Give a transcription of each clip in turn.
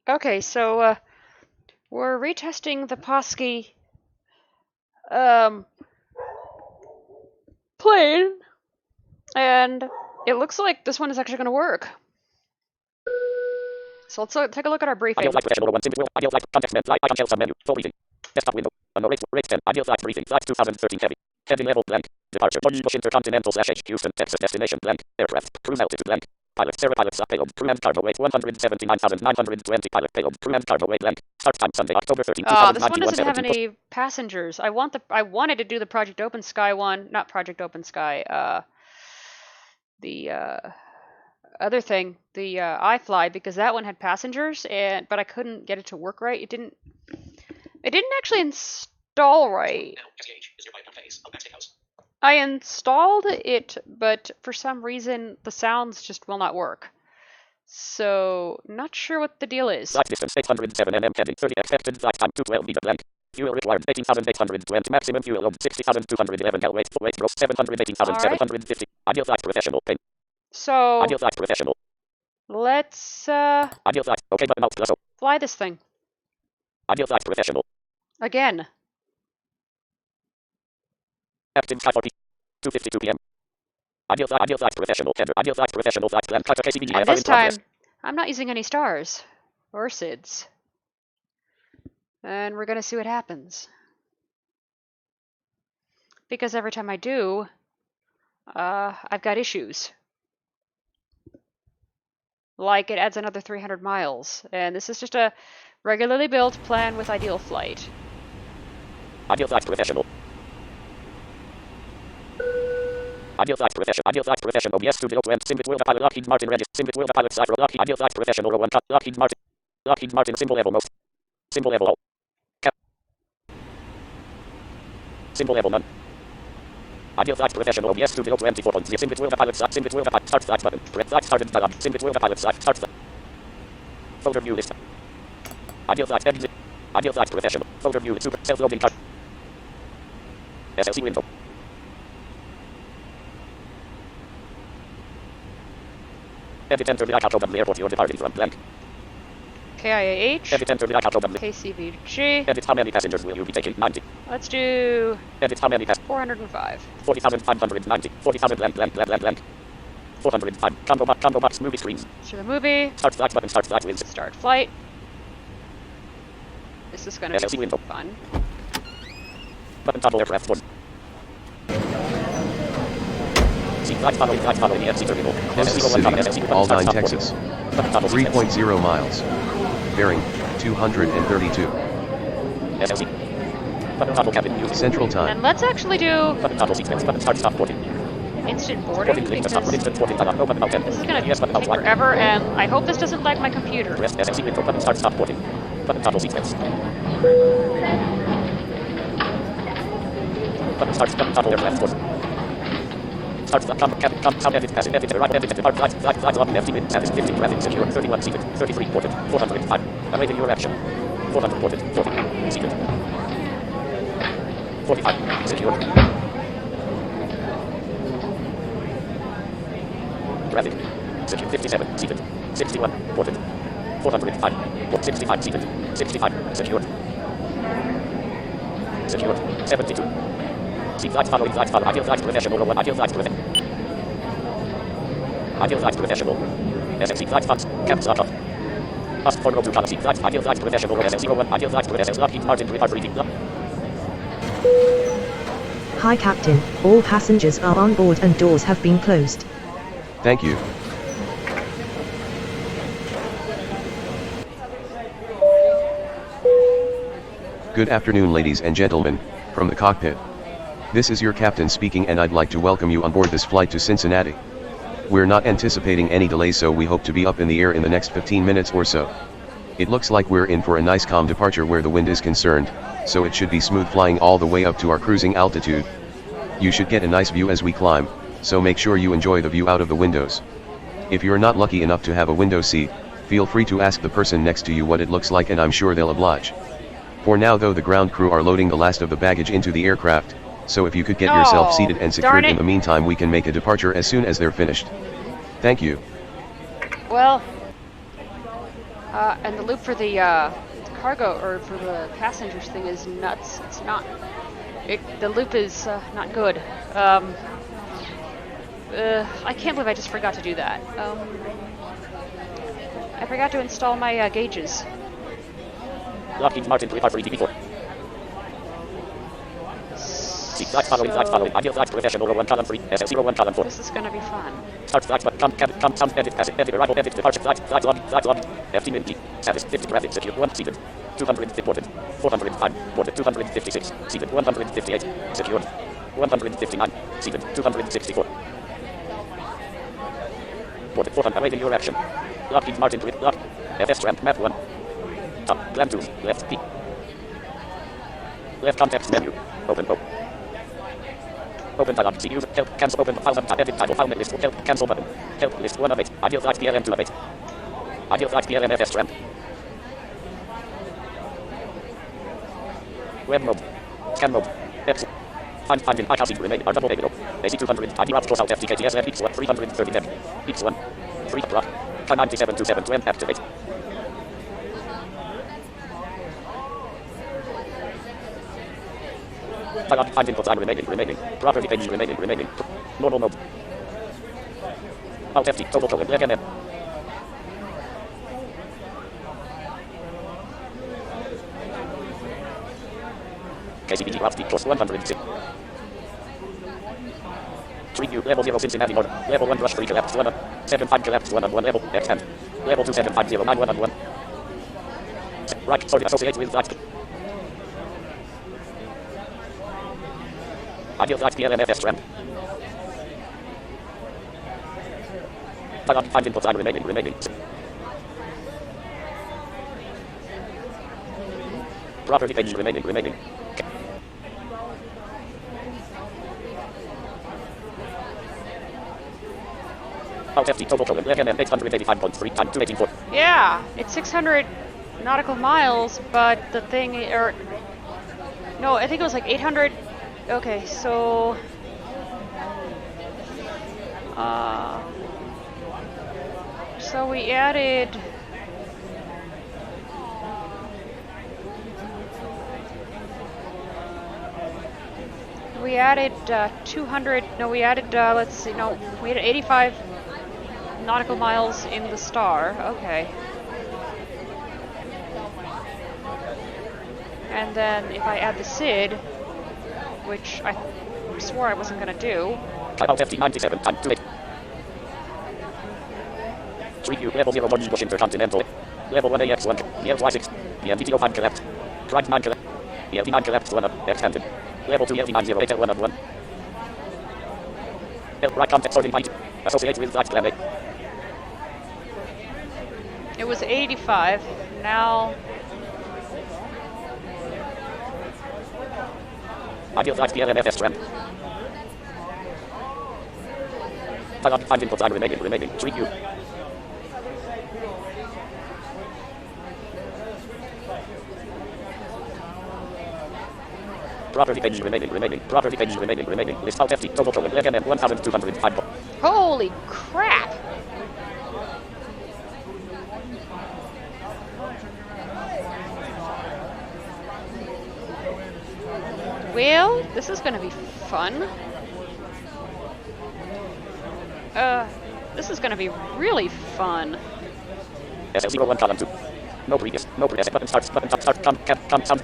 Okay, so we're retesting the POSKY um, plane, and it looks like this one is actually going to work. So let's take a look at our briefing. Ideal flight professional 1 simple ideal flight context menu flight icon shelf submenu full briefing desktop window rate 10 ideal flight briefing flight 2013 heavy heavy level blank departure Bush intercontinental / Houston Texas destination blank aircraft cruise altitude blank pilot Sarah pilots payload crew and cargo weight 179,920 pilot payload crew and cargo weight blank start time Sunday October 13 this one doesn't have any passengers. I wanted to do the Project Open Sky one, not Project Open Sky, the other thing, the iFly, because that one had passengers, but I couldn't get it to work right. It didn't actually install right. I installed it, but for some reason the sounds just will not work. So, not sure what the deal is. Flight distance 807 mm heading 30 expected flight time 212 meter blank. Fuel required 18,820 maximum fuel load 60,211 L weight 718,750 ideal flight professional paint. So ideal flight professional. Let's ideal flight okay button alt plus O. Fly this thing. Ideal flight professional. Again. Active 5:40 2:52 p.m. Ideal flight professional header. Ideal flight professional flight plan KCVG. And this time I'm not using any stars or SIDS. And we're gonna see what happens. Because every time I do, I've got issues. Like it adds another 300 miles. And this is just a regularly built plan with ideal flight. Ideal flight professional. Ideal flight professional. Yes to the open. Simvet will pilot Lockheed Martin register. Simvet will pilot site Lockheed. Ideal flight professional. Row 1 Lockheed Martin symbol level most. Symbol level all. Cap. Symbol level none. Ideal flight professional. Yes to the 24.0. Simvet will pilot site. Simvet will pilot start flight button. Red flight started dialog. Simvet will pilot site. Start flight. Folder view list. Ideal flight exit. Ideal flight professional. Folder view super self-loading card. SLC window. Edit enter the icon of the airport you're departing from blank. KIAH. Edit enter the icon of the KCVG. Edit how many passengers will you be taking? 90. Let's do Edit how many passengers? 405. 40,590. 40,000 blank. 405. Combo box movie screens. To the movie. Start flight button. Start flight wins. Start flight. This is gonna SLC be window. fun. Button toggle aircraft 1. Flight following the FC terminal. Closest city, Aldine, Texas. 3.0 miles. Bearing, 232. SLC. Button toggle cabin music. Central time. And let's actually do Button toggle sequence. Button start stop boarding. instant boarding because Instant boarding dialog. No button alt 10. this is gonna Yes button alt take 1. forever, and I hope this doesn't lag my computer. Rest SLC window. Button start stop boarding. Button toggle sequence. Button start toggle aircraft 1. Start edit passage edit right edit depart flight lobby empty with passage 50 traffic secure 31 seated 33 ported 405 awaiting your action 400 ported 40 seated 45 secure traffic secure 57 seated 61 ported 405 port 65 seated 65 secured 72 See flight follow. Ideal flight professional. Row 1. Ideal flight professional. SLC flight funds. Caps lock off. Ask for row 2 policy. Flight. Ideal flight professional. SLC row 1. Ideal flight professional. Lockheed Martin report briefing. Hi Captain, all passengers are on board and doors have been closed. Thank you. Good afternoon ladies and gentlemen, from the cockpit. This is your captain speaking and I'd like to welcome you on board this flight to Cincinnati. We're not anticipating any delays, so we hope to be up in the air in the next 15 minutes or so. It looks like we're in for a nice calm departure where the wind is concerned, so it should be smooth flying all the way up to our cruising altitude. You should get a nice view as we climb, so make sure you enjoy the view out of the windows. If you're not lucky enough to have a window seat, feel free to ask the person next to you what it looks like and I'm sure they'll oblige. For now though, the ground crew are loading the last of the baggage into the aircraft, so if you could get yourself seated and secured in the meantime, we can make a departure as soon as they're finished. Thank you. Well, And the loop for the cargo or for the passengers thing is nuts. It's not. The loop is not good. I can't believe I just forgot to do that. I forgot to install my gauges. Lockheed Martin 353 DB4. Flags following, flags following. Ideal flags professional 1 column 3. SL01 column 4. This is gonna be fun. Start flags button. Come, edit, pass it, edit, arrival, edit, departure, flags, log, FT min G. Status, 50 graphics, secure, 1, seated. 200, ported. 405, ported, 256, seated, 158, secured. 159, seated, 264. Ported, 400, awaiting your action. Lockheed Martin with lock. FS ramp, map 1. Top, plan 2, left P. Left context menu. Open, Open dialog. See use. Help. Cancel. Open file. Edit title. File list. Help. Cancel button. Help list 1 of 8. Ideal flags PLM 2 of 8. Ideal flags PLM FS ramp. Web mode. Scan mode. X. Find in iCalc remain. R double A. AC 200. ID route course out FTKTS equals 1. 330 deb. Equals 1. 3 rock. Time 9727 to end activate. Find inputs I'm remaining. Property page remaining. Normal mode. Alt FT, total colon, leg NM. KCVG route speed course 106. Street view, level 0 Cincinnati order. Level 1 rush 3 collapse 1 75 collapse 1 on 1 level, X10. Level 2 750 1 on 1. Right, sorry, associate with flags. Ideal flags PLM FS ramp. Find inputs I'm remaining. Property page remaining. Alt FT total colon, leg NM 885.3 time 284. Yeah, it's 600 nautical miles, but the thing, no, I think it was like 800. Okay, so we added we added 200. No, we added let's see. No, we added 85 nautical miles in the star. Okay. And then if I add the SID, which I swore I wasn't going to do. Alt FT 97 time 28. Street view, level 0 Bush Intercontinental. Level 1 AX1, BLY6, BMDTO 5 collapsed. Drive 9 collapsed. BLD 9 collapsed 1 up, X-handed. Level 2 LD 908 L1 of 1. Right context sorting point. Associate with flags plan A. It was 85. Now Ideal flags PLM FS ramp. Find inputs I'm remaining. Street view. Property page remaining. List Alt FT total colon, leg NM 1205. holy crap! Well, this is gonna be fun. This is gonna be really fun. SL01 column 2. No previous, button start, come,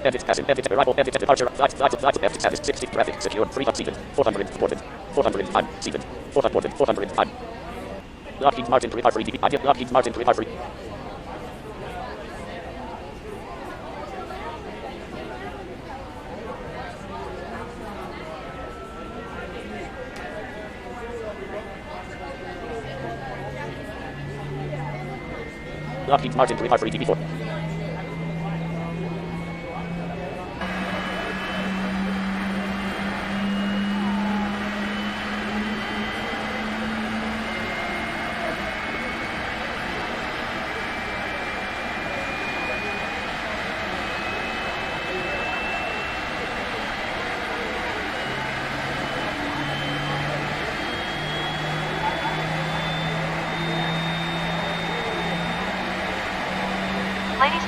edit, arrival, edit, departure, flight, edit, status, 60, traffic, secured, 3 up, seated, 400, ported, 405, seated, 400, ported, 405. Lockheed Martin 353, ideal, Lockheed Martin 353. Lockheed Martin 353 DB4.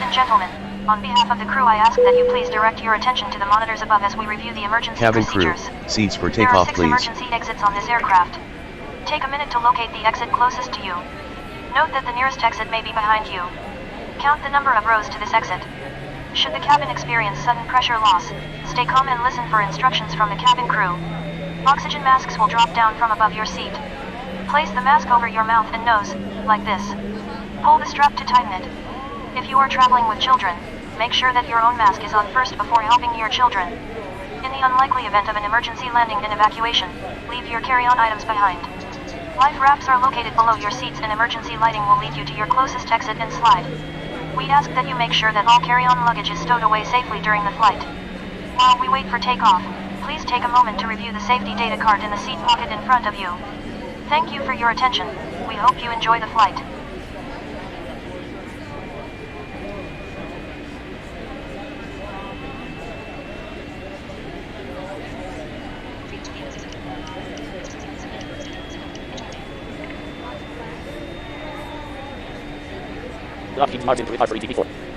and gentlemen, on behalf of the crew I ask that you please direct your attention to the monitors above as we review the emergency Cabin crew, procedures. seats for There are takeoff 6 please. emergency exits on this aircraft. Take a minute to locate the exit closest to you. Note that the nearest exit may be behind you. Count the number of rows to this exit. Should the cabin experience sudden pressure loss, stay calm and listen for instructions from the cabin crew. Oxygen masks will drop down from above your seat. Place the mask over your mouth and nose, like this. Pull the strap to tighten it. If you are traveling with children, make sure that your own mask is on first before helping your children. In the unlikely event of an emergency landing and evacuation, leave your carry-on items behind. Life rafts are located below your seats and emergency lighting will lead you to your closest exit and slide. We ask that you make sure that all carry-on luggage is stowed away safely during the flight. While we wait for takeoff, please take a moment to review the safety data card in the seat pocket in front of you. Thank you for your attention. We hope you enjoy the flight. Lockheed Martin 353 DB4.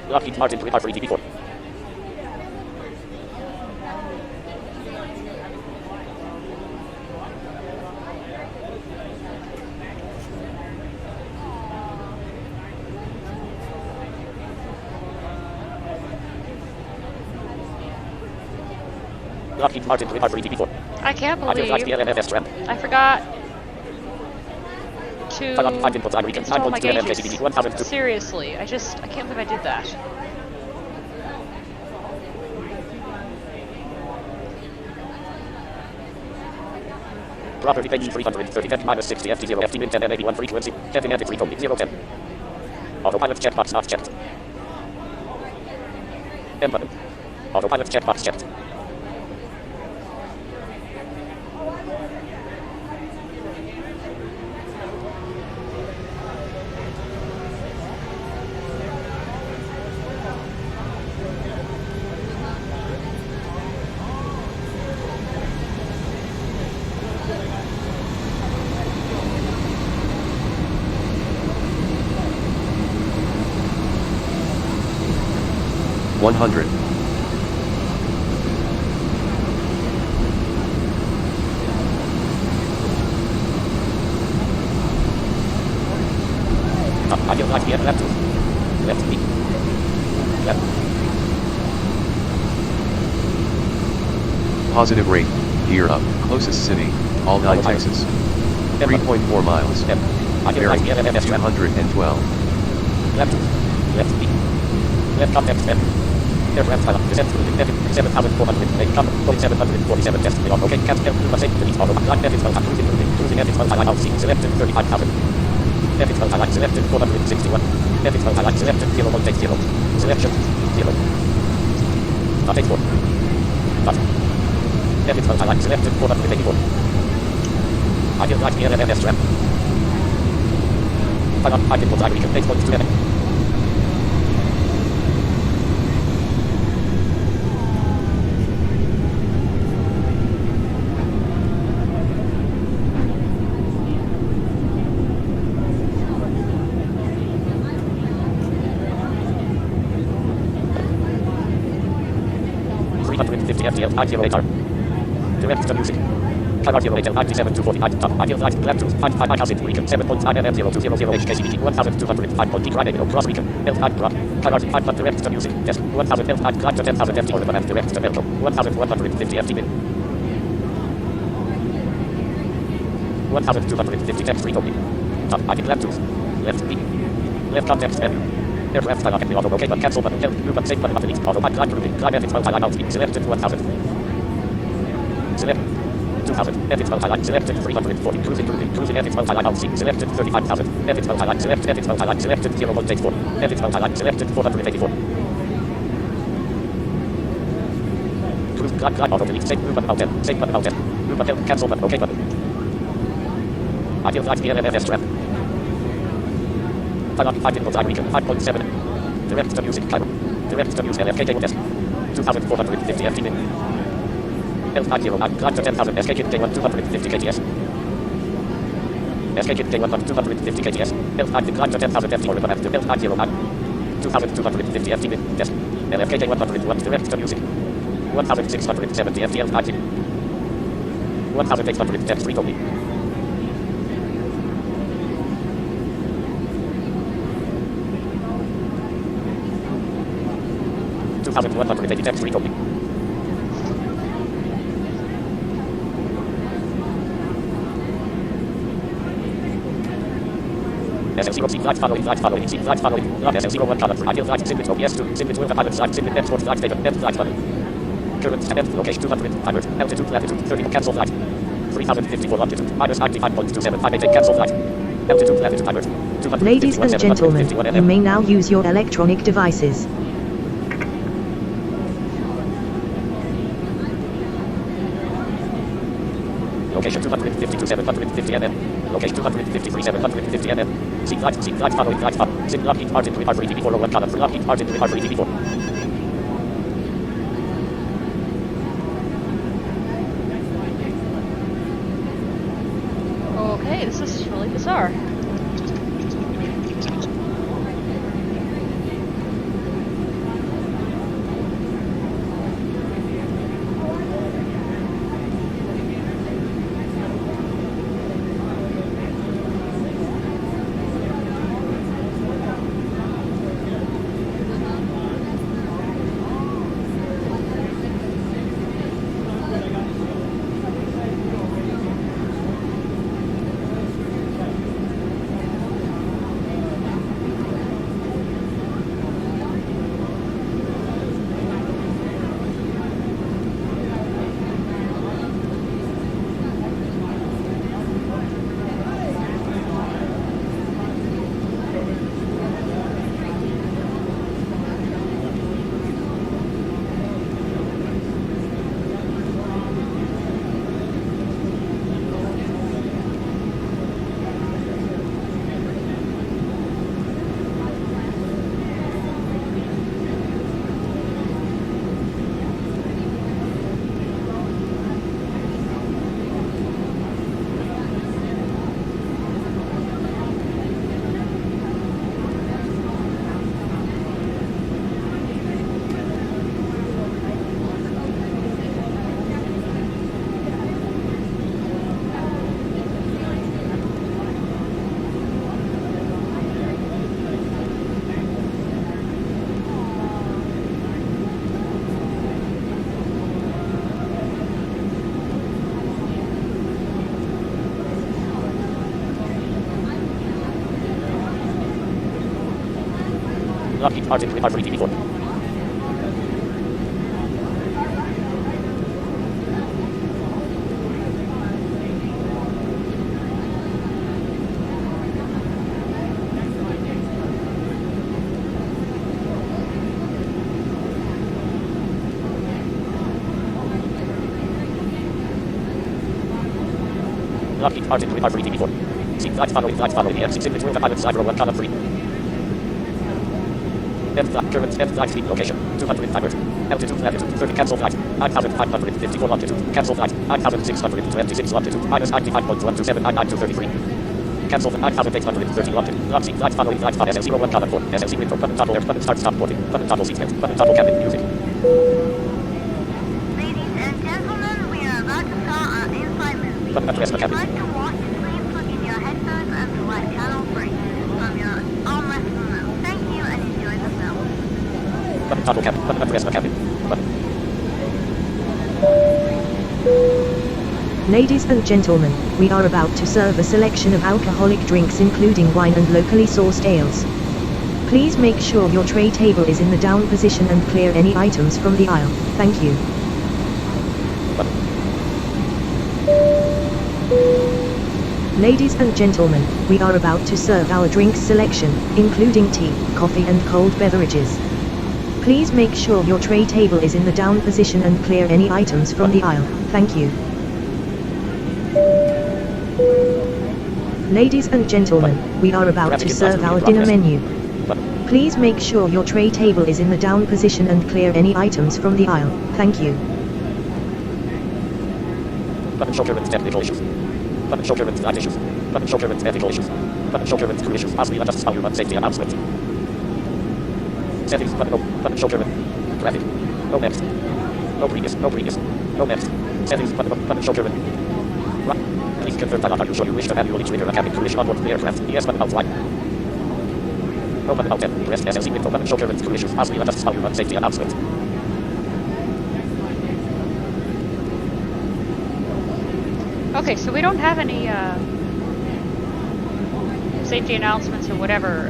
Lockheed Martin 353 DB4. Lockheed Martin 353 DB4. I can't I feel like the believe LMFS ramp. I forgot to Five inputs, I'm reading. install my 9.2 gauges. KCVG 1002. Seriously, I can't believe I did that. Property page 330 F minus 60 FT0 FT min 10 MAB1 frequency. F in edit 3 0 010. Autopilot checkbox not checked. M button. Autopilot checkbox checked. One hundred. I feel like the left. Left me. Left. Positive rate, gear up, closest city, all 9 Texas. 3.4 miles. I feel like Bearing the LMFS ramp. 212. Left. Left me. Left context M. Aircraft pilot descent through the 7,408 come 747 test on OK can't help you safety delete auto line ethics well cruising ethics well highlight seeing selected 35,000 ethics well highlight selected 461 ethics well highlight selected 0.80 selection 0 not 84 not ethics well highlight selected 484 I feel like the LMFS ramp I can put I can 8.27 350 FTL 908 R. Direct to music. Car 08 97 249 top. I feel like left to 5 house in region 7.9 mm 0200 HKCVG 1205 radio cross region L5 drop. Car 5 direct to music. Yes 1000 L5 climb to 10,000 FT order and direct to Metro 1150 FT min. 1250 text read only. Top. I feel left to left B. Left context M. Aircraft pilot the auto okay but cancel button help move but safe button delete auto climb moving climb ethics well highlight out selected 1000 select 2000 ethics well highlight selected 340 cruising ethics well highlight out selected 35,000 ethics well highlight select ethics well highlight selected 0.84 ethics well highlight selected 484 cruise climb auto delete safe move button out 10 safe button out 10 move button help cancel button okay button I feel like the LMFS ramp 5 inputs I region 5.7 Direct to music. Direct to music. LFK test. 2450 FT min. L509. Climb to 10,000. SK kit K1 250 kts. SK kit K1 250 kts. L5 climb to 10,000 FT or recommend to L509. 2250 FT min. Test. LFK K101. Direct to music. 1670 FT L5. 1810 free only. 2180 text free only. SL0 seat flight following, seat flight following, not SL01 column for ideal flight, Simplits OBS 2, Simplits with the pilot side, Simplits M4 flight data, M flight following. Current and end location 200, timers, altitude, latitude, 30, cancel flight. 3054 longitude, minus 95.27588, cancel flight. Altitude, latitude, timers, 251, Ladies and gentlemen, you may now use your electronic devices. Location 252 750 mm. Location 253 750 mm. Seat flight following flight up. Sim Lockheed Martin with R3 DB401 column for Lockheed Martin with R3 DB4. Okay, this is really bizarre. Lockheed Martin with R3 DB4. Lockheed Martin with R3 DB4. Seat flight following the MC Simplits with the pilot side row 1 column 3. Current M flight speed location 200 timers. Altitude latitude 30 cancel flight 9554 longitude. Cancel flight 9626 longitude minus 95.12799 Cancel flight 9830 longitude. Lock seat flight following flight SL01 column 4. SLC window button toggle air button start stop boarding button toggle seat button toggle cabin music. Ladies and gentlemen, we are about to start our in-flight movie. Button address the If you'd cabin. like to watch, please plug in your headphones and select channel 3 from your armrest remote. Thank you and enjoy the film. Button toggle cabin. Button address the cabin. Button. Ladies and gentlemen, we are about to serve a selection of alcoholic drinks including wine and locally sourced ales. Please make sure your tray table is in the down position and clear any items from the aisle. Thank you. Ladies and gentlemen, we are about to serve our drinks selection, including tea, coffee and cold beverages. Please make sure your tray table is in the down position and clear any items from the aisle. Thank you. Ladies and gentlemen, we are about to serve our dinner menu. Please make sure your tray table is in the down position and clear any items from the aisle. Thank you. Button children's technical issues. Button children's life issues. Button children's ethical issues. Button children's crew issues. Possibly adjust volume and safety announcement. Settings button. Button children. Graphic. No next. No previous. No previous. No next. Settings button. Button children. Right. Please confirm that are you sure you wish to manually trigger a cabin crew on board the aircraft. Yes button outline. No button out 10. Press SLC window. Button children's crew issues. Possibly adjust volume and safety announcement. Okay, so we don't have any safety announcements or whatever.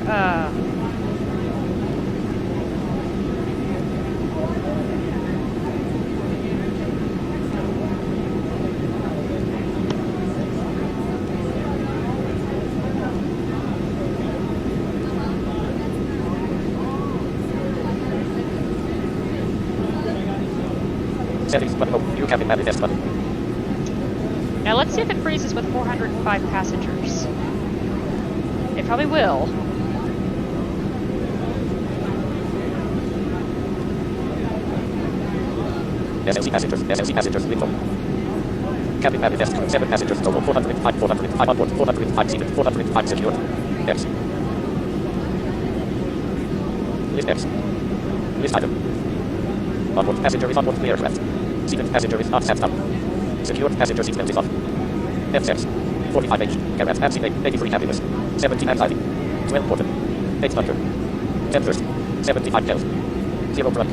Settings button. You cabin manifest button. Now let's see if it freezes with 405 passengers. It probably will. SLC passengers, window. Cabin manifest crew, 7 passengers total, 405 on board, 405 seated, 405 secured. X. List X. List item. On board passenger is on board the aircraft. Seated passenger is not sat down. Secured passenger seat belt is off. F6. 45H. Garage. Absent 83 happiness. 17 anxiety. 12 ported. 8 thunder. 10 thirst. 75 health. 0 drunk.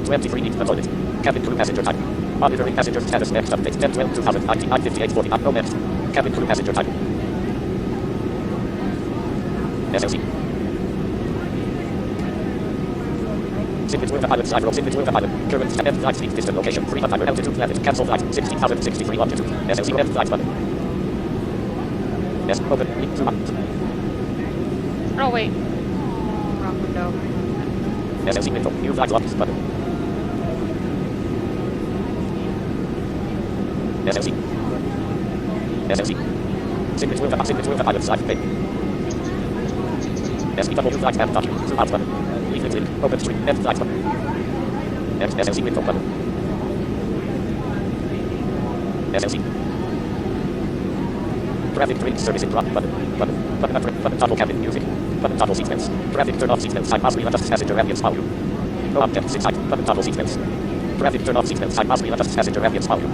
23 needs the toilet. Cabin crew passenger type. Monitoring passenger status next update. 10/12/2019 9:58 49. No next. Cabin crew passenger type. SLC. Since with the pilot side row, since with the pilot. Current F flight speed distant location. 300 altitude planet. Cancel flight. 16,063 longitude. SLC F flight button. Yes, open. Link to Oh wait. Wrong window. SLC window. New flight locked button. SLC. SLC. Since with the pilot side pane. SPW flight map document. Zoom out button. Leaflet link. Open stream. F flight button. SLC window button. SLC. Traffic drink service in drop button. Button toggle cabin music. Button toggle sequence. Traffic turn off sequence. Time possibly adjust passenger ambience volume. No objects inside. Button toggle sequence. Traffic turn off sequence. Time possibly adjust passenger ambience volume.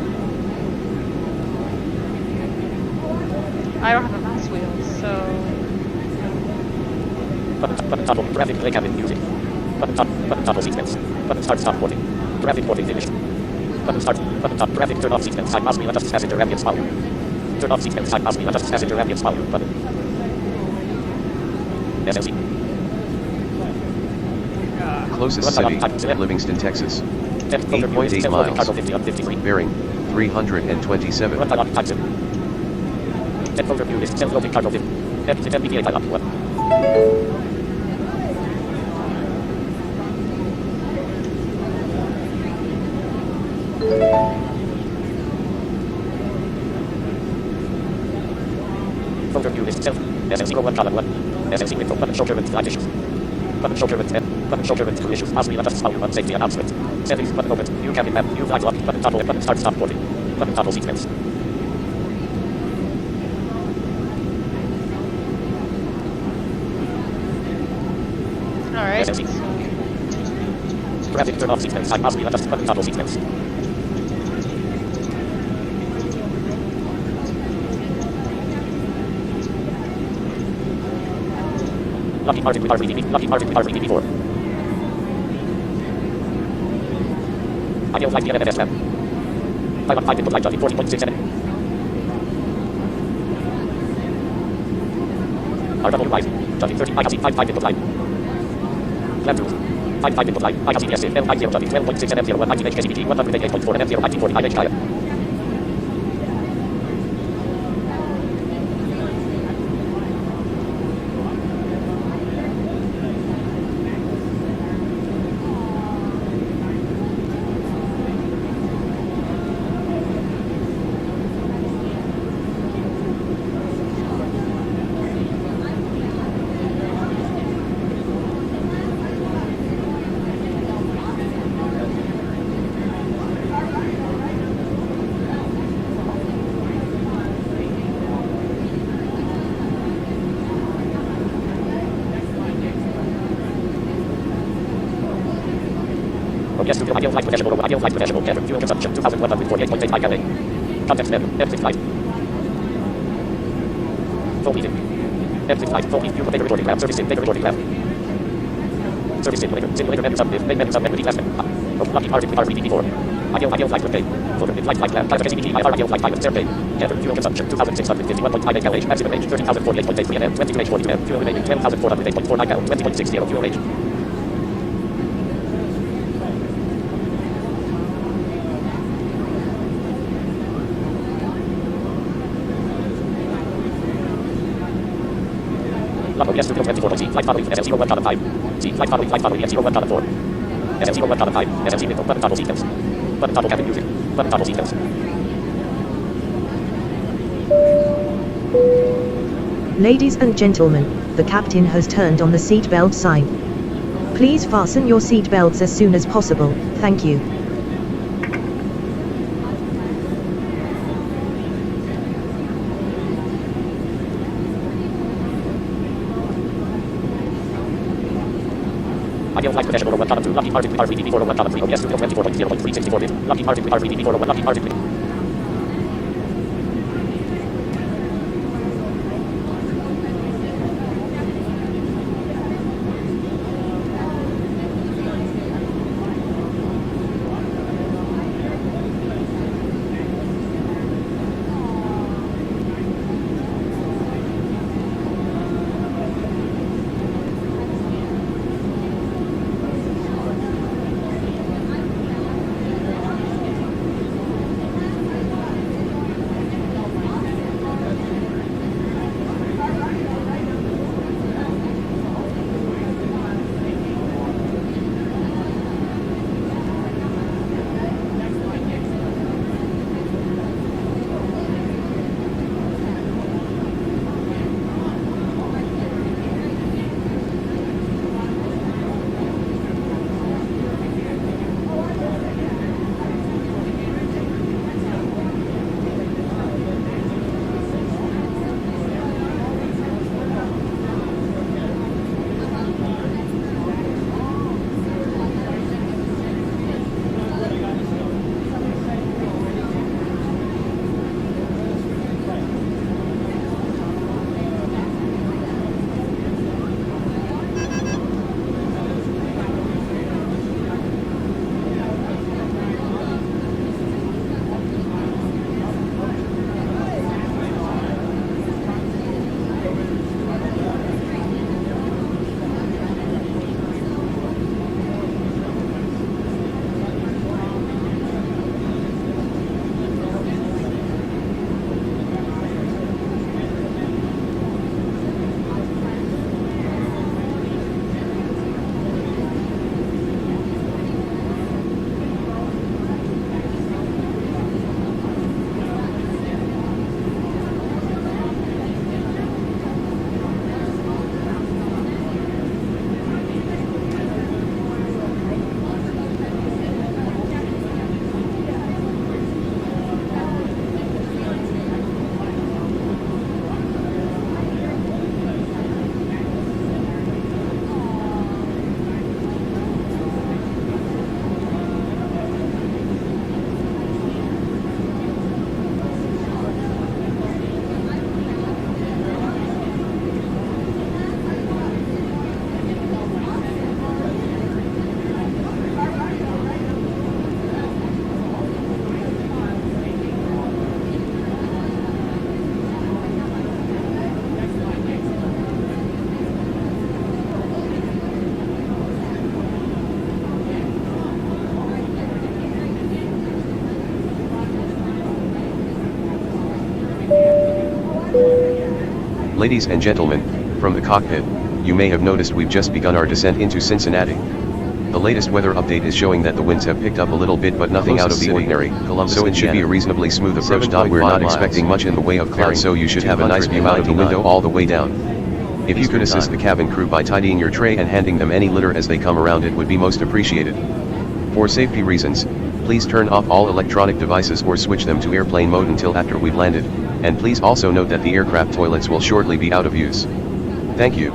I don't have a mouse wheel, so Button toggle. Traffic play cabin music. Button toggle sequence. Button start stop boarding. Traffic boarding finished. Button start. Button top. Traffic turn off sequence. Time possibly adjust passenger ambience volume. Turn off sequence. Time possibly adjust passenger ambience volume. Button. SLC. Closest city, Livingston, Texas. 8.8 miles. Bearing, 327. Run time time zip. Set overview list. Self-loading cargo zip. Exit MBTA dialog 1. Overview list self. SLC 1 column 1. SLC window. Button shoulder and flight issues. Button shoulder and button shoulder and crew issues. Possibly adjust volume and safety announcement. Settings button open. New cabin map. New flight lock. Button toggle. Button start stop boarding. Button toggle sequence. alright. SLC. Traffic turn off sequence. Time possibly adjust button toggle sequence. Lockheed Martin with RVDB. Lockheed Martin with RVDB4. Ideal flight via NFS map. 515 input line jogging 40.67. RW rise. Jogging 30. ILC 55 input line. Land rules. 55 input line. ILC yes. L50 jogging 12.6 and M01 19 HKCVG 188.4 and M0 1940 IH KIAH. yes to ideal flight potential, ideal flight potential, fuel consumption 2148.85 kVA. Context menu, exit flight. Full meeting. Exit flight, full meeting, data recording lab, service in, data recording lab. Service simulator menu sub, main menu sub, menu last menu. Lucky Arctic RPD4. Ideal flight okay. Flight plan, KCVG, ideal flight pilot, airplane. Enter, fuel consumption 2651.58 kWh, maximum range 13,048.83 m, 20 range 40 m, fuel remaining 12,408.49 gal, 20.60 fuel range. Level yes to 24.C, flight following SF01.5. C, flight following F01.4. SF01.5, SFC window, button toggle sequence. Button toggle cabin music. Button toggle sequence. Ladies and gentlemen, the captain has turned on the seatbelt sign. Please fasten your seatbelts as soon as possible, thank you. Ideal flight potential over 1.2, Lucky Arctic RPD 401.3, yes to 24.0.364 bit, Lucky Arctic RPD 401, Lucky Arctic. Ladies and gentlemen, from the cockpit, you may have noticed we've just begun our descent into Cincinnati. The latest weather update is showing that the winds have picked up a little bit but nothing out of the ordinary, so it should be a reasonably smooth approach. We're not expecting much in the way of clouds, so you should have a nice view out of the window all the way down. If you could assist the cabin crew by tidying your tray and handing them any litter as they come around, it would be most appreciated. For safety reasons, please turn off all electronic devices or switch them to airplane mode until after we've landed, and please also note that the aircraft toilets will shortly be out of use. Thank you.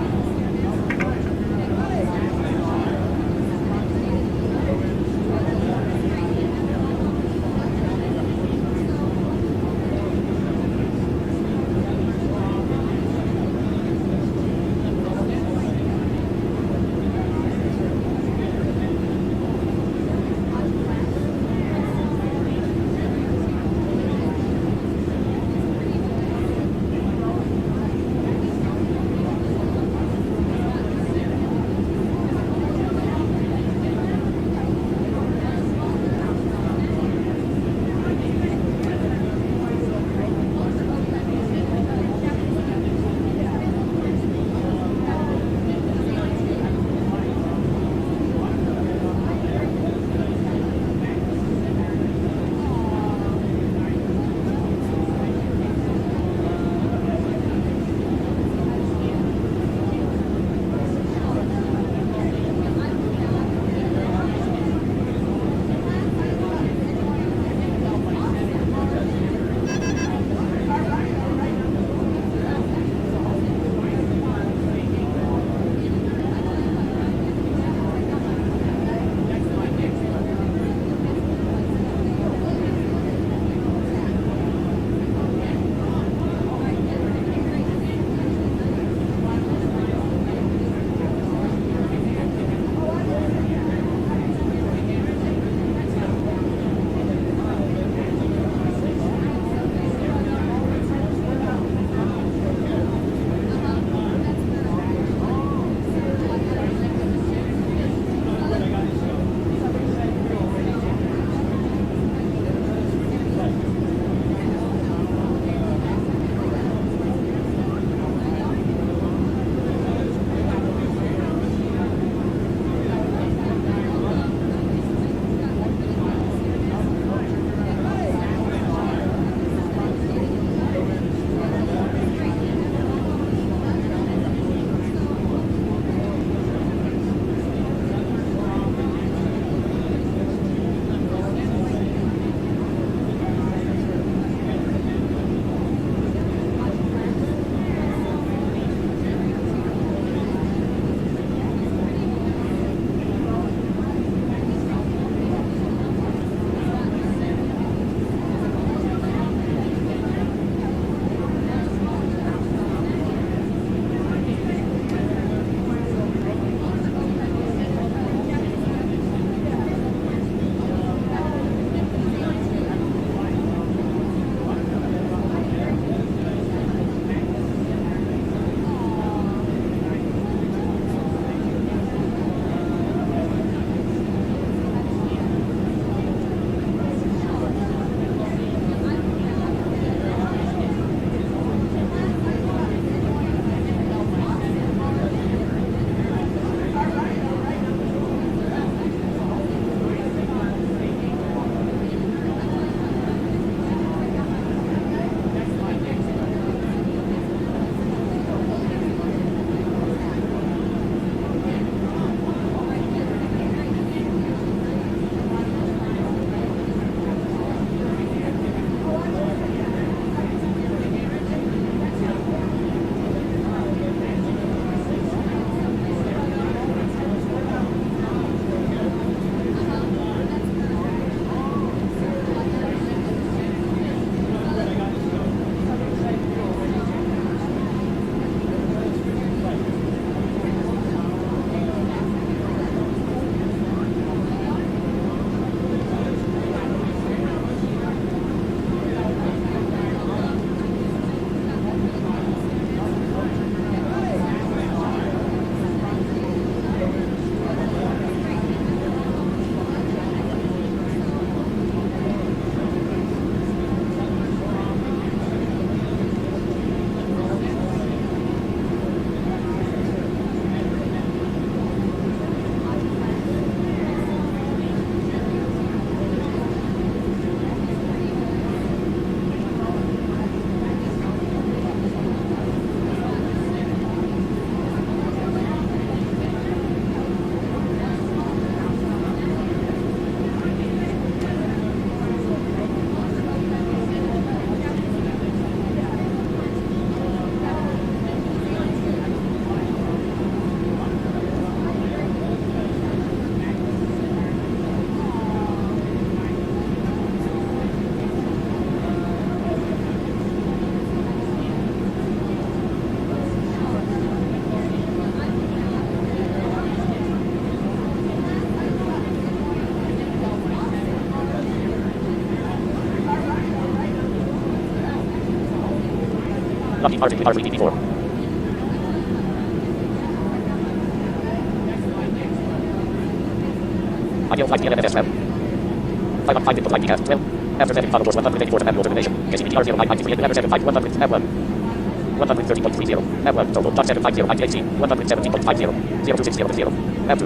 Parking RTP4. Ideal flight PNFS 12. 5 input flight decast 12. After setting toggle course 184 to manual termination. KCVG R0993 and 75 100 F1. 130.30. F1 total top 750 ITHC 117.50 0260 F2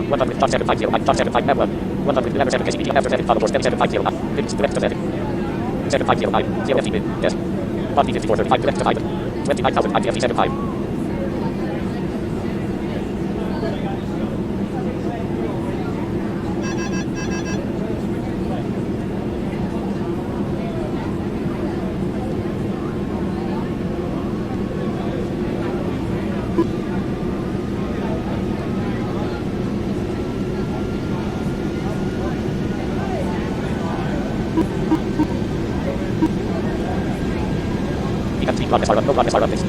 100.750 750 F1 100 after 7 KCVG after 7 toggle course 750 Limits direct to setting 7509 0 FCB yes 1D5435 direct to 29,000 ITFC 75. No progress are updates.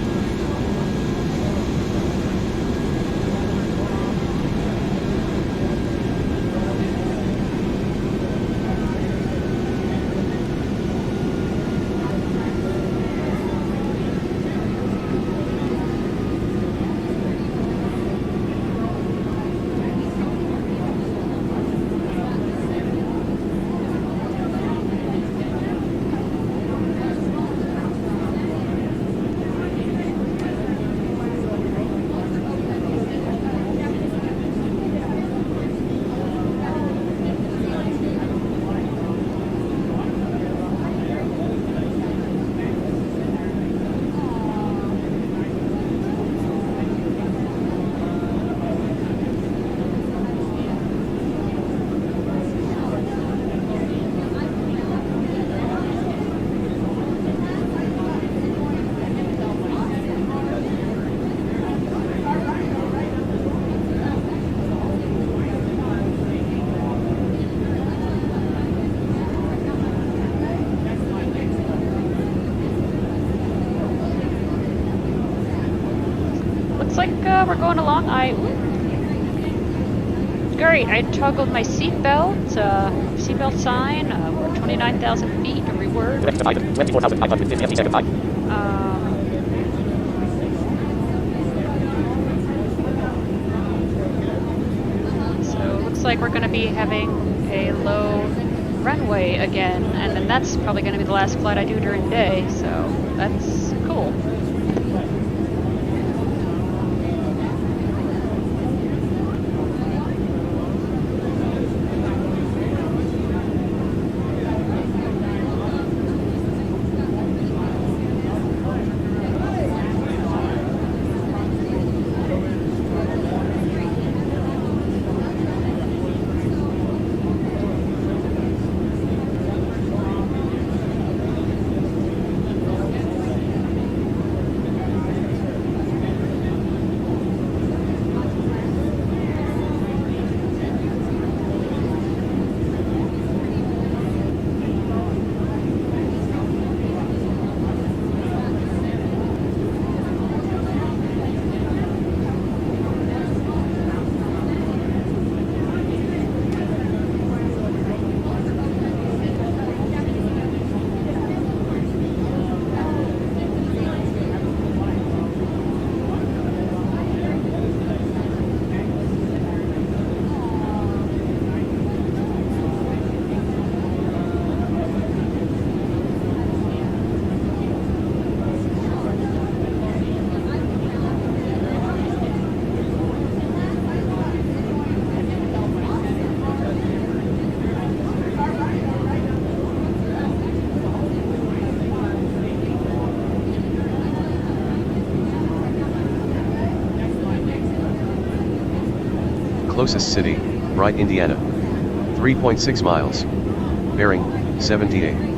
We're going along. Great. I toggled my seatbelt. Seatbelt sign. We're 29,000 feet. A reward. 24,550 second time. So it looks like we're going to be having a low runway again, and then that's probably going to be the last flight I do during the day. So that's cool. Closest city, Bright, Indiana. 3.6 miles. Bearing, 78.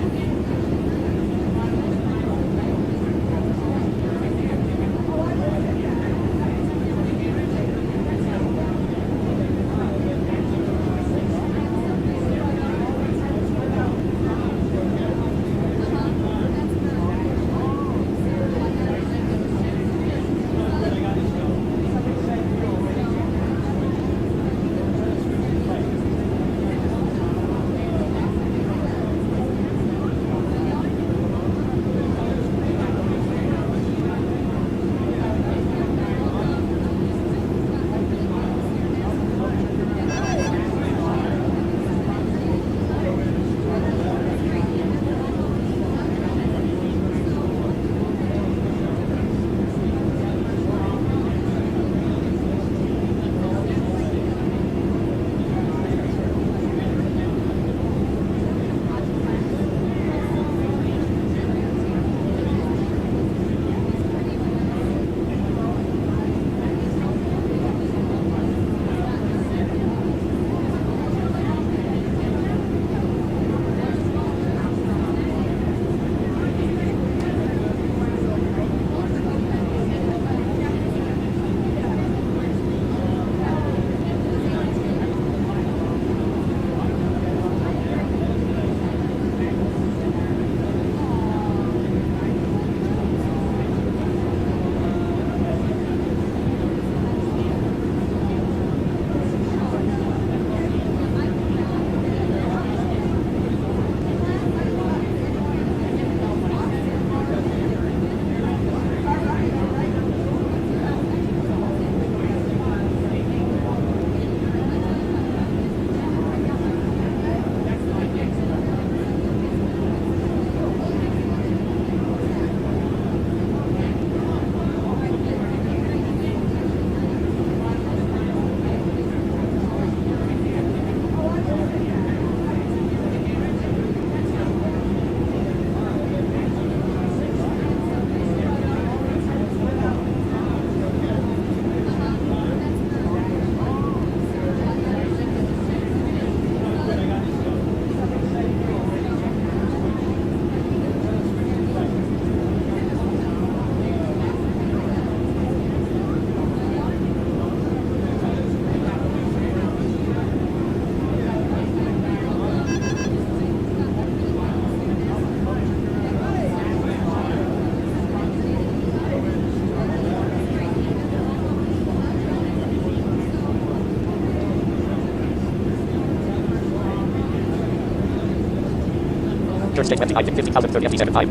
Church State Website, 50,030 FT7 5.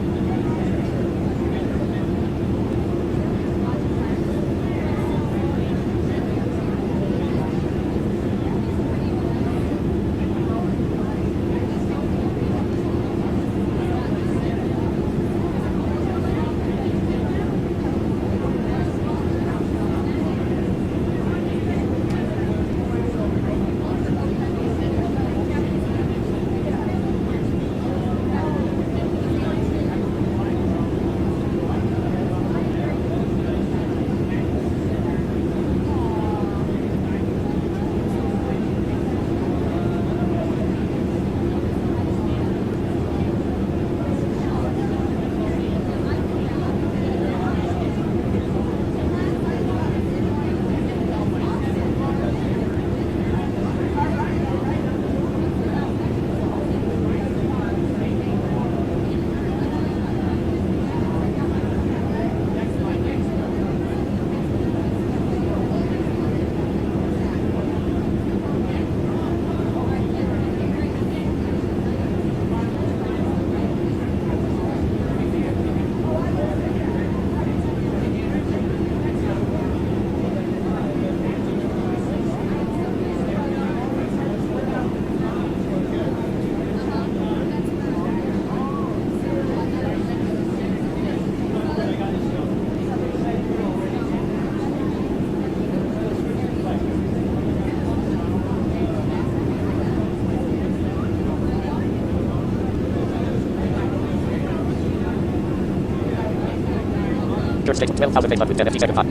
Church State 12,810 FT7 5.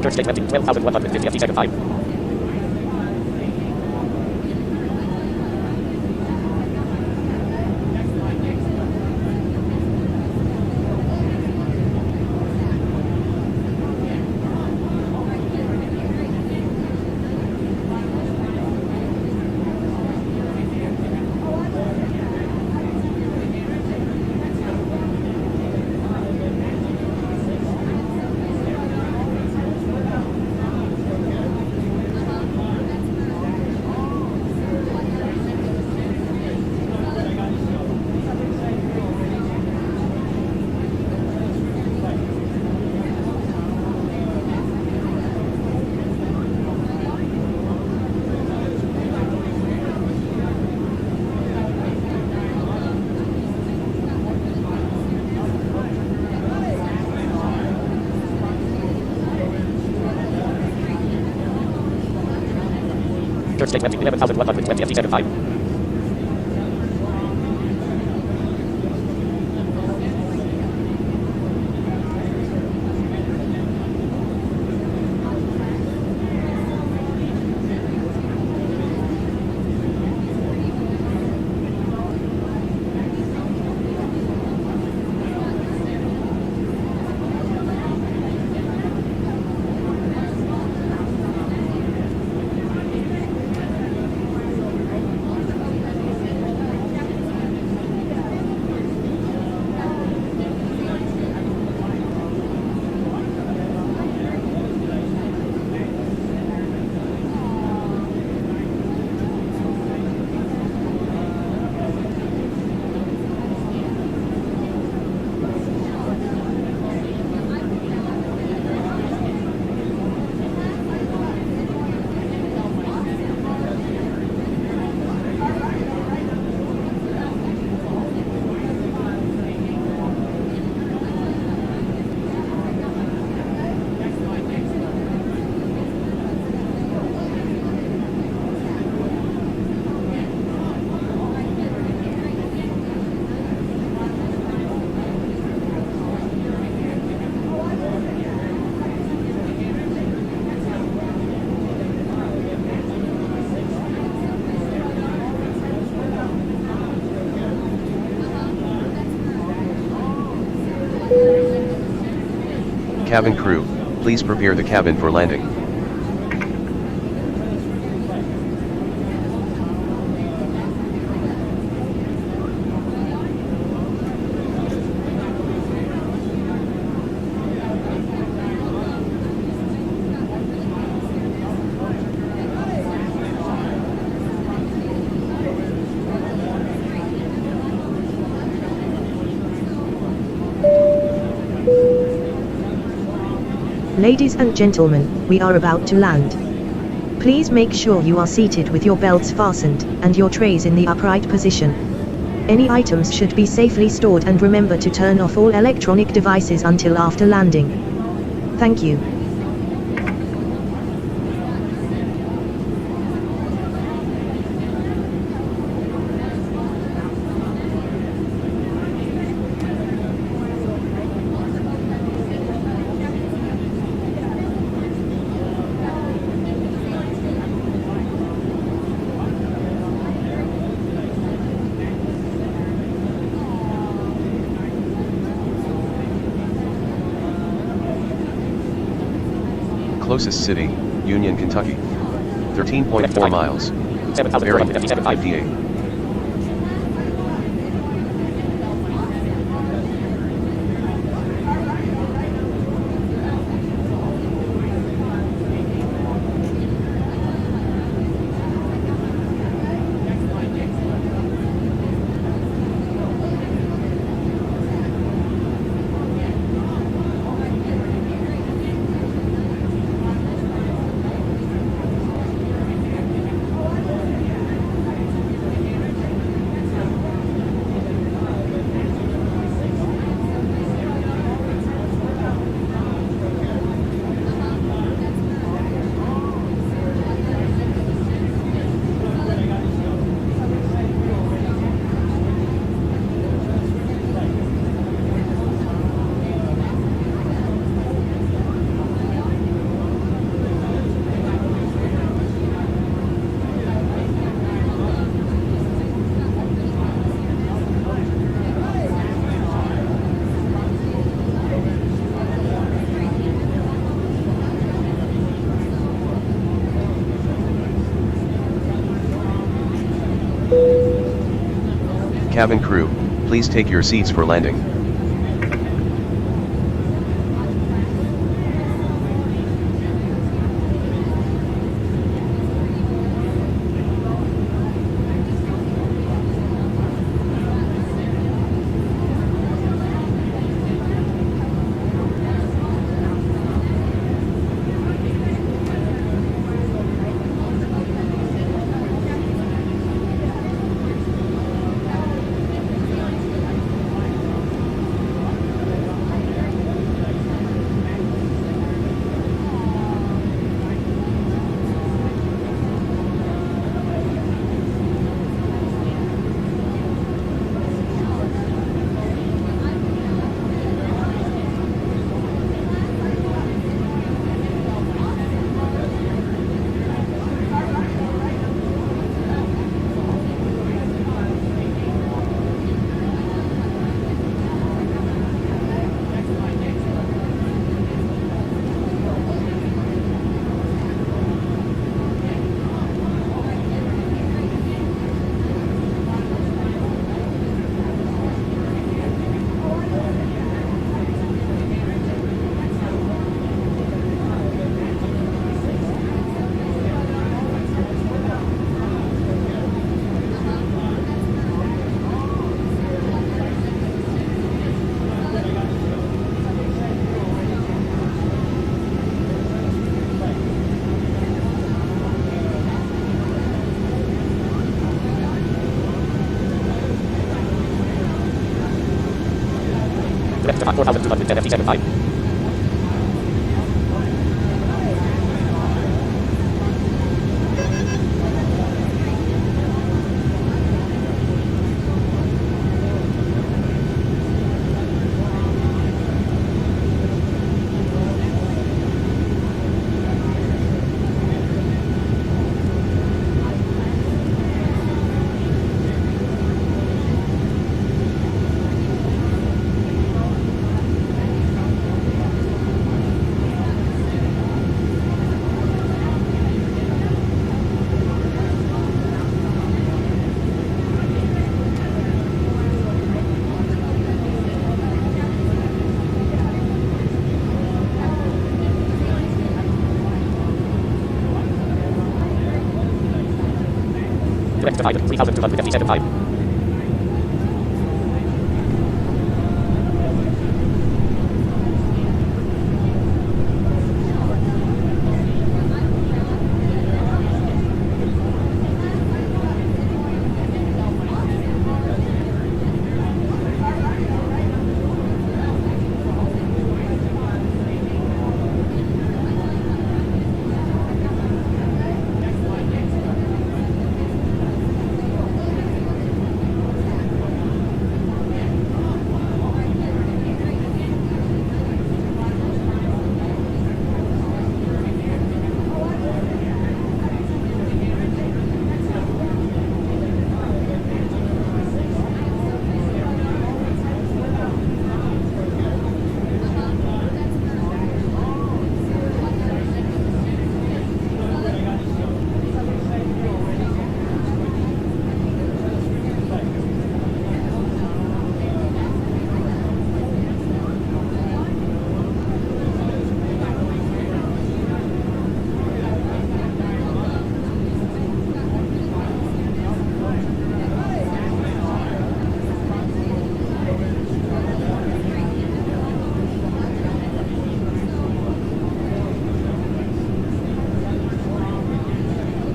Church State Website 12,150 FT7 5. Church State Website 11,120 FT7 5. Cabin crew, please prepare the cabin for landing. Ladies and gentlemen, we are about to land. Please make sure you are seated with your belts fastened, and your trays in the upright position. Any items should be safely stored, and remember to turn off all electronic devices until after landing. Thank you. Closest city, Union, Kentucky. 13.4 miles. Bearing, 58. Cabin crew, please take your seats for landing. Left 4,210 feet. Divided. 3,257 time.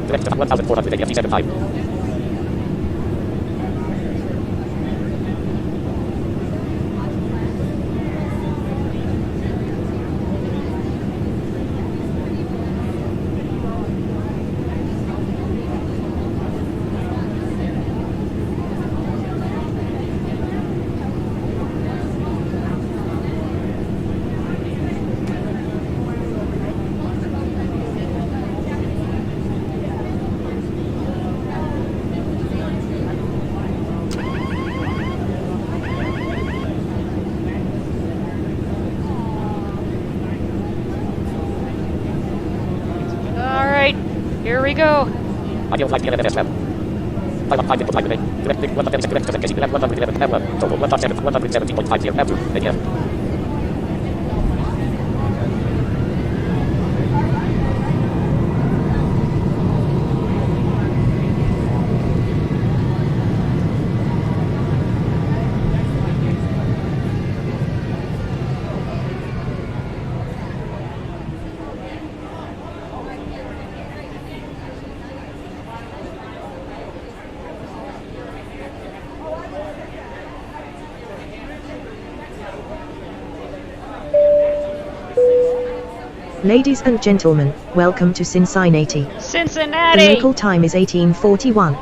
Direct 1,487 time. Alright, here we go. Ideal flight PLMSM. 5 input time delay. Direct 177 kcvg 111 M1. Total 117.50 M2. ADF. Ladies and gentlemen, welcome to Cincinnati. The Cincinnati! local time is 1841.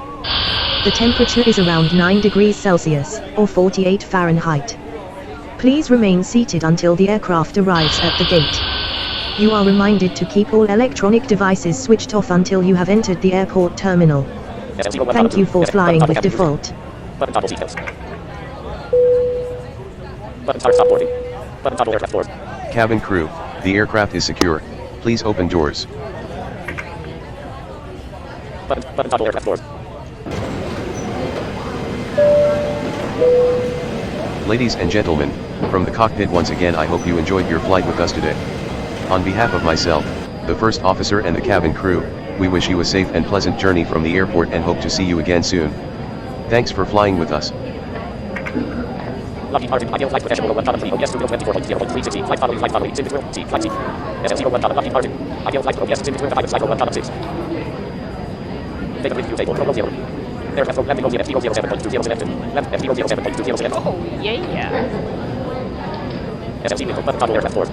The temperature is around 9 degrees Celsius, or 48 Fahrenheit. Please remain seated until the aircraft arrives at the gate. You are reminded to keep all electronic devices switched off until you have entered the airport terminal. Thank you for flying with default. Button toggle seatbelts. Button start stop boarding. Button toggle aircraft board. Cabin crew, the aircraft is secure. Please open doors. Button toggle aircraft board. Ladies and gentlemen, from the cockpit once again I hope you enjoyed your flight with us today. On behalf of myself, the first officer and the cabin crew, we wish you a safe and pleasant journey from the airport and hope to see you again soon. Thanks for flying with us. Lockheed Martin, ideal flight potential 1,3, OPS 24.0.360, flight following, Sim 12, C, flight C. SF01, Lockheed Martin, ideal flight OPS, Sim 12, flight 1,6. Data review table, protocol 0. Aircraft from landing on the FT07.20 selected. Land FT07.20 selected. Oh, yeah. SLC vehicle, button toggle aircraft board.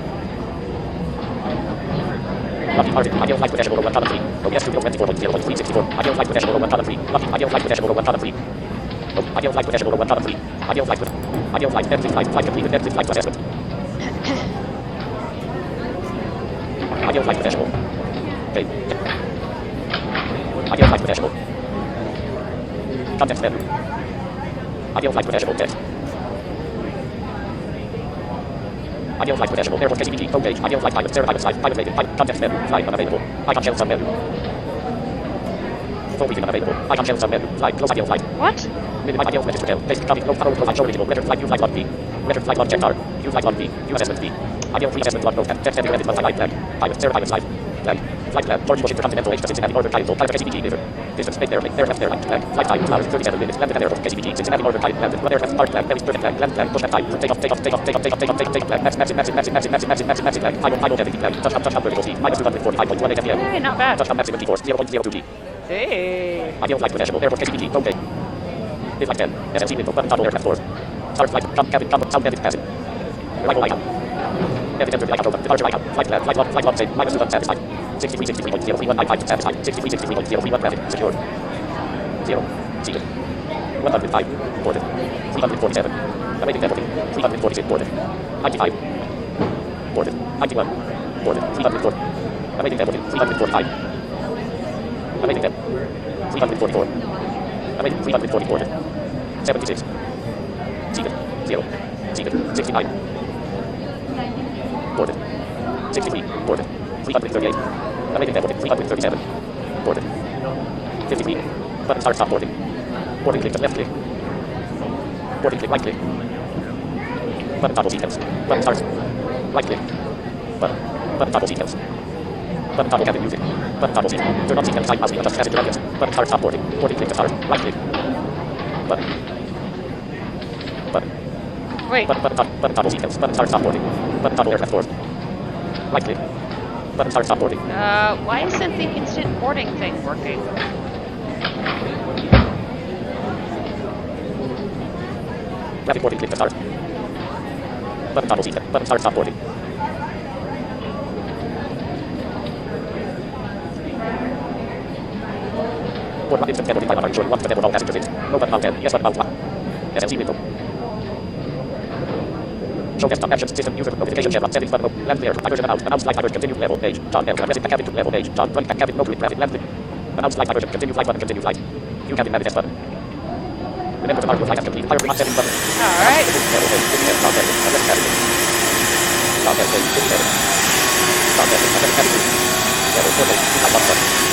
Lockheed Martin, ideal flight potential 1,3, OPS 24.0.364, ideal flight potential 1,3, Lockheed, ideal flight potential 1,3. Ideal flight potential 1,3, ideal flight, exit flight completed, exit flight assessment. Ideal flight potential. Okay. Ideal flight potential. Context menu. Ideal flight potential text. Ideal flight potential airport KCVG homepage. Ideal flight pilot, pilot side, pilot rating, pilot context menu, flight unavailable. Icon shell sub menu. Full briefing unavailable. Icon shell sub menu. Flight close ideal flight. What? Minimize ideal message hotel. Basic copy. No power profile show original. Letter flight. U flight log B. Letter flight log check card. U flight log B. U assessment B. Ideal free assessment log both. Text editor edit multi-line flag. Pilot. Pilot side. Blank. Flight plan. George Bush Intercontinental H to Cincinnati Orbit Title. Pilot KCVG delivered. Distance. Make airplane. Aircraft airline. Blank. Flight time 2 hours 37 minutes. Landed at airport. KCVG. Cincinnati Orbit Title. Landed. One aircraft. Start plan. Belly. Perfect plan. Land plan. Push that time. Take off. Take off. Take off. Take off. Take off. Take off. Take off. Take off. Plan. Massive. Massive. Massive. Massive. Massive. Massive. Massive. Massive. Massive. Massive. Plan. High heavy plan. Touchdown. Touchdown. Vertical speed. Minus 245.18 mpm. Hey, not bad. Touchdown. Massive G-force. 0.02 G. Hey. Ideal flight professional. Airport KCVG. Okay. Flight 10. SLC window. Button toggle aircraft 4. Start flight. Jump cabin. Jump. Sound cabin. Passing. Arrival icon. Every enter the icon program. Departure icon. Flight plan. Flight log save. Minus 2 satisfied. 63.03195 satisfied. 63.031 traffic. Secured. 0. Seated. 105. Boarded. 347. Awaiting networking. 346. Boarded. 95. Boarded. 91. Boarded. 304. Awaiting networking. 345. Awaiting them. 344. Awaiting 340. Boarded. 76. Seated. 0. Seated. 69. Boarded. 63. Boarded. 338. Awaiting networking. 337. Boarded. 53. Button start stop boarding. Boarding click to left click. Boarding click right click. Button toggle details. Button start. Right click. Button toggle details. Button toggle cabin music. Button toggle seat. Turn on seat and side mouse wheel. Adjust passenger areas. Button start stop boarding. Boarding click to start. Right click. Button. Button. Wait. Button toggle details. Button start stop boarding. Button toggle aircraft doors. Right click. Button start stop boarding. Why isn't the instant boarding thing working? Rapid boarding click to start. Button toggle seat. Button start stop boarding. Board instant boarding by ensuring one for all passengers in. No button out 10. Yes button out 1. SLC window. Show desktop actions system user notification chevron settings button. Land clear. Diversion about. Announce flight diversion. Continue level page. John Bell. Resident cabin to level page. John running back cabin. No grid traffic. Land. Announce flight diversion. Continue flight button. Continue flight. View cabin manifest button. Remember to mark your flight as complete. Higher hot setting button. Alright. Level page. John Bell. Resident cabin. John Bell. Page. 57. John Bell. Resident cabin. Level 4 page. Flight button.